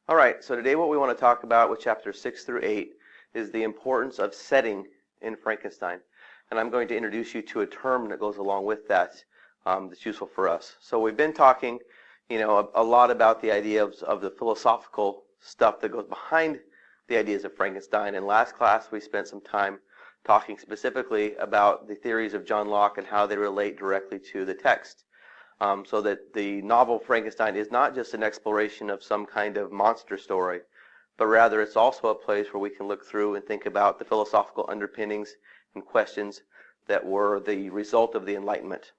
All right, so today what we want to talk about with chapters 6 through 8 is the importance of setting in Frankenstein. And I'm going to introduce you to a term that goes along with that that's useful for us. So we've been talking, a lot about the idea of the philosophical stuff that goes behind the ideas of Frankenstein. In last class, we spent some time talking specifically about the theories of John Locke and how they relate directly to the text. So that the novel Frankenstein is not just an exploration of some kind of monster story, but rather it's also a place where we can look through and think about the philosophical underpinnings and questions that were the result of the Enlightenment.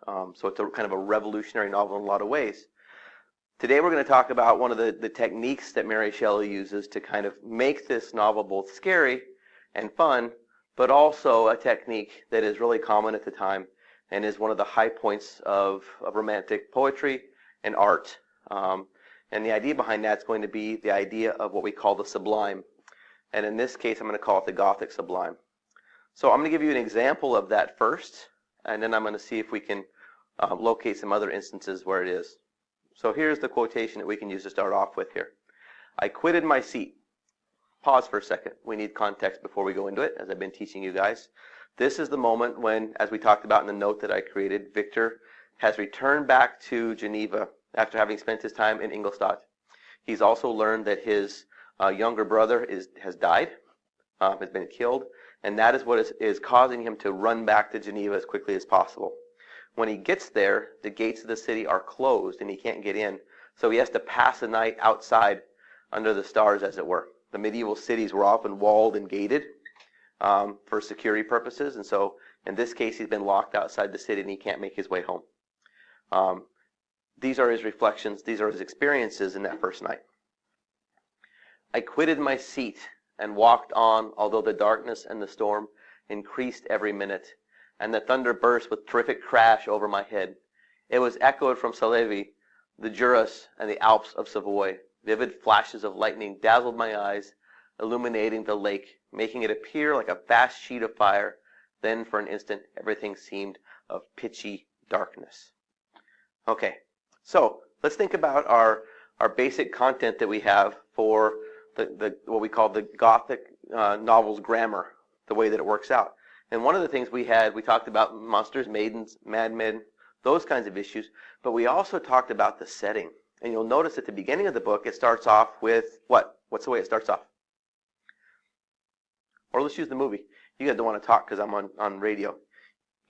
So it's a kind of a revolutionary novel in a lot of ways. Today we're going to talk about one of the techniques that Mary Shelley uses to kind of make this novel both scary and fun, but also a technique that is really common at the time and is one of the high points of romantic poetry and art. And the idea behind that is going to be the idea of what we call the sublime. And in this case, I'm going to call it the Gothic sublime. So I'm going to give you an example of that first, and then I'm going to see if we can locate some other instances where it is. So here's the quotation that we can use to start off with here. I quitted my seat. Pause for a second. We need context before we go into it, as I've been teaching you guys. This is the moment when, as we talked about in the note that I created, Victor has returned back to Geneva after having spent his time in Ingolstadt. He's also learned that his younger brother has died, has been killed, and that is what is causing him to run back to Geneva as quickly as possible. When he gets there, the gates of the city are closed and he can't get in, so he has to pass the night outside under the stars, as it were. The medieval cities were often walled and gated for security purposes, and so in this case he's been locked outside the city and he can't make his way home. These are his reflections, these are his experiences in that first night. I quitted my seat and walked on, although the darkness and the storm increased every minute, and the thunder burst with terrific crash over my head. It was echoed from Salevi, the Jurus, and the Alps of Savoy. Vivid flashes of lightning dazzled my eyes, illuminating the lake, making it appear like a vast sheet of fire. Then for an instant, everything seemed of pitchy darkness. Okay, so let's think about our basic content that we have for the what we call the Gothic novel's grammar, the way that it works out. And one of the things we talked about monsters, maidens, madmen, those kinds of issues, but we also talked about the setting. And you'll notice at the beginning of the book, it starts off with what? What's the way it starts off? Or let's use the movie. You guys don't want to talk because I'm on radio.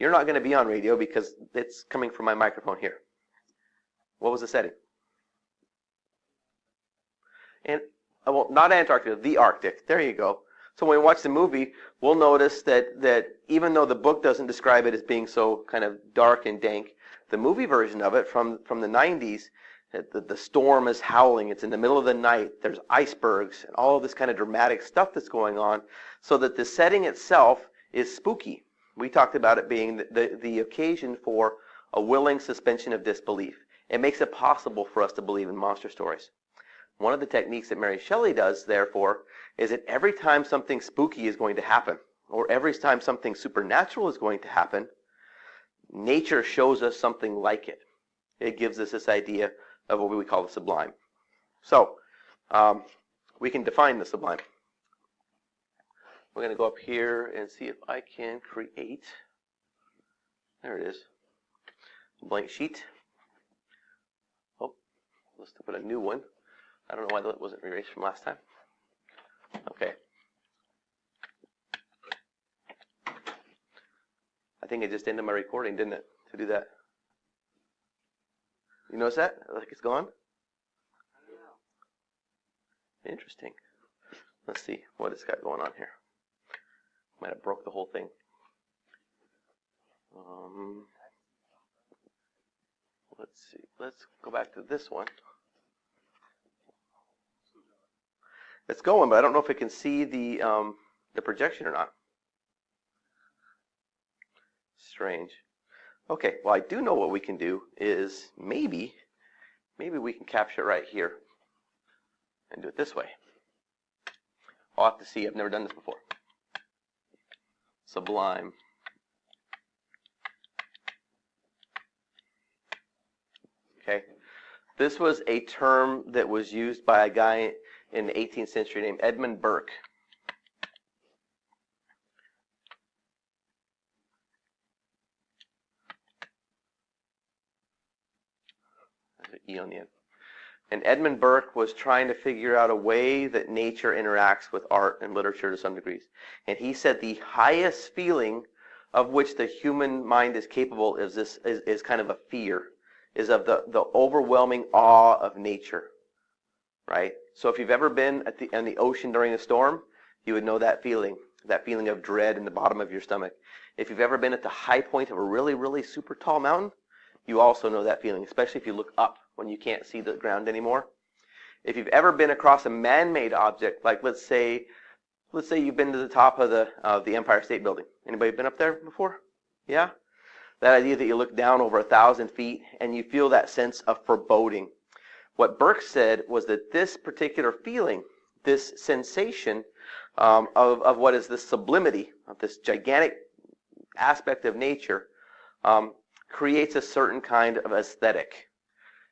You're not going to be on radio because it's coming from my microphone here. What was the setting? And well, not Antarctica, the Arctic. There you go. So when we watch the movie, we'll notice that even though the book doesn't describe it as being so kind of dark and dank, the movie version of it from the 90s, the storm is howling, it's in the middle of the night, there's icebergs, and all of this kind of dramatic stuff that's going on, so that the setting itself is spooky. We talked about it being the occasion for a willing suspension of disbelief. It makes it possible for us to believe in monster stories. One of the techniques that Mary Shelley does, therefore, is that every time something spooky is going to happen, or every time something supernatural is going to happen, nature shows us something like it. It gives us this idea of what we call the sublime. So, we can define the sublime. We're going to go up here and see if I can create, there it is, a blank sheet. Oh, let's put a new one. I don't know why that wasn't erased from last time. Okay. I think it just ended my recording, didn't it, to do that? You notice that? Like it's gone? Interesting. Let's see what it's got going on here. Might have broke the whole thing. Let's see. Let's go back to this one. It's going, but I don't know if it can see the projection or not. Strange. Okay, well I do know what we can do is maybe we can capture it right here and do it this way. I'll have to see, I've never done this before. Sublime. Okay. This was a term that was used by a guy in the 18th century named Edmund Burke. There's an E on the end. And Edmund Burke was trying to figure out a way that nature interacts with art and literature to some degrees. And he said the highest feeling of which the human mind is capable is kind of a fear, is of the overwhelming awe of nature, right? So if you've ever been in the ocean during a storm, you would know that feeling of dread in the bottom of your stomach. If you've ever been at the high point of a really, really super tall mountain, you also know that feeling, especially if you look up when you can't see the ground anymore. If you've ever been across a man-made object, like let's say you've been to the top of the Empire State Building. Anybody been up there before? Yeah? That idea that you look down over 1,000 feet and you feel that sense of foreboding. What Burke said was that this particular feeling, this sensation of what is the sublimity of this gigantic aspect of nature, creates a certain kind of aesthetic.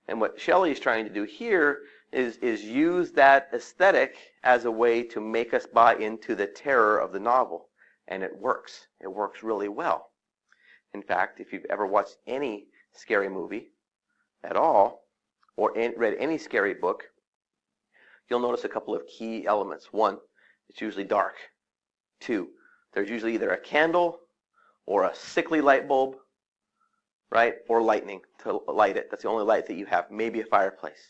And what Shelley is trying to do here is use that aesthetic as a way to make us buy into the terror of the novel. And it works. It works really well. In fact, if you've ever watched any scary movie at all, or read any scary book, you'll notice a couple of key elements. One, it's usually dark. Two, there's usually either a candle or a sickly light bulb, right? Or lightning to light it. That's the only light that you have. Maybe a fireplace,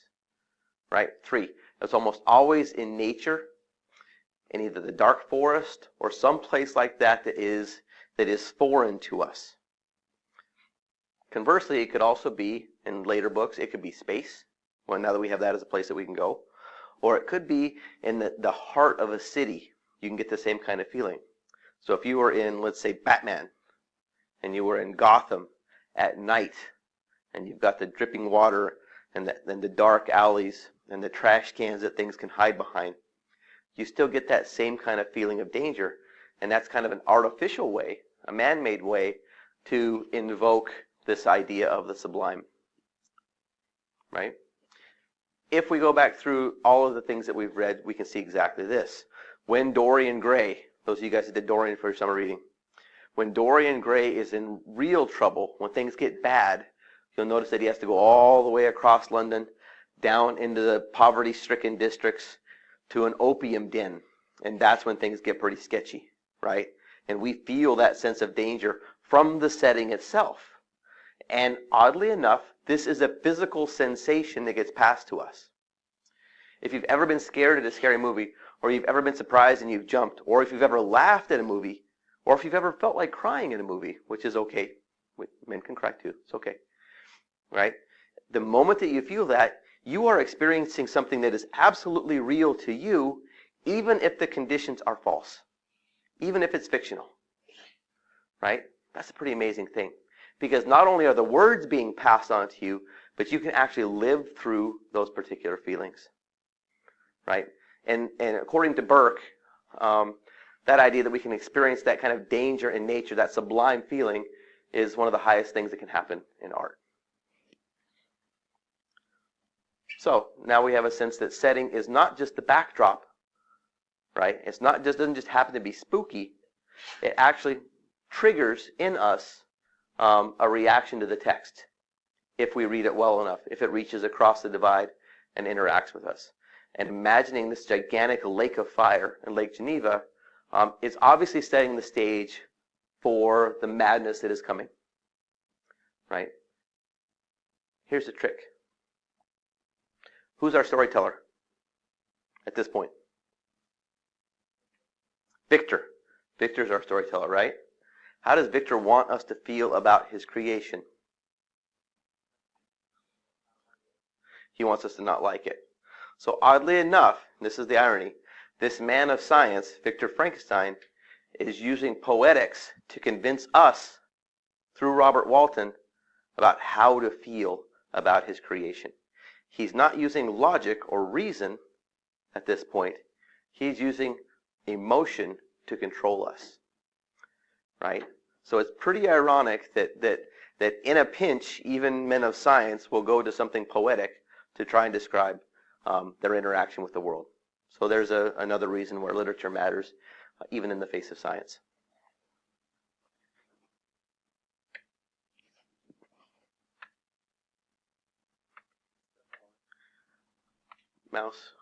right? Three, it's almost always in nature, in either the dark forest or some place like that that is foreign to us. Conversely, it could also be, in later books, it could be space. Well, now that we have that as a place that we can go. Or it could be in the heart of a city. You can get the same kind of feeling. So if you were in, let's say, Batman, and you were in Gotham at night, and you've got the dripping water and the dark alleys and the trash cans that things can hide behind, you still get that same kind of feeling of danger. And that's kind of an artificial way, a man-made way, to invoke this idea of the sublime, right? If we go back through all of the things that we've read, we can see exactly this. When Dorian Gray, those of you guys that did Dorian for your summer reading, when Dorian Gray is in real trouble, when things get bad, you'll notice that he has to go all the way across London, down into the poverty-stricken districts, to an opium den. And that's when things get pretty sketchy, right? And we feel that sense of danger from the setting itself. And oddly enough, this is a physical sensation that gets passed to us. If you've ever been scared at a scary movie, or you've ever been surprised and you've jumped, or if you've ever laughed at a movie, or if you've ever felt like crying in a movie, which is okay. Men can cry too. It's okay. Right? The moment that you feel that, you are experiencing something that is absolutely real to you, even if the conditions are false. Even if it's fictional. Right? That's a pretty amazing thing. Because not only are the words being passed on to you, but you can actually live through those particular feelings. Right? And according to Burke, that idea that we can experience that kind of danger in nature, that sublime feeling, is one of the highest things that can happen in art. So now we have a sense that setting is not just the backdrop, right? It's not just doesn't just happen to be spooky. It actually triggers in us a reaction to the text if we read it well enough, if it reaches across the divide and interacts with us. And imagining this gigantic lake of fire in Lake Geneva is obviously setting the stage for the madness that is coming. Right? Here's the trick. Who's our storyteller at this point? Victor. Victor's our storyteller, right? How does Victor want us to feel about his creation? He wants us to not like it. So oddly enough, this is the irony, this man of science, Victor Frankenstein, is using poetics to convince us, through Robert Walton, about how to feel about his creation. He's not using logic or reason at this point. He's using emotion to control us. Right? So it's pretty ironic that in a pinch, even men of science will go to something poetic to try and describe their interaction with the world. So there's another reason where literature matters, even in the face of science. Mouse.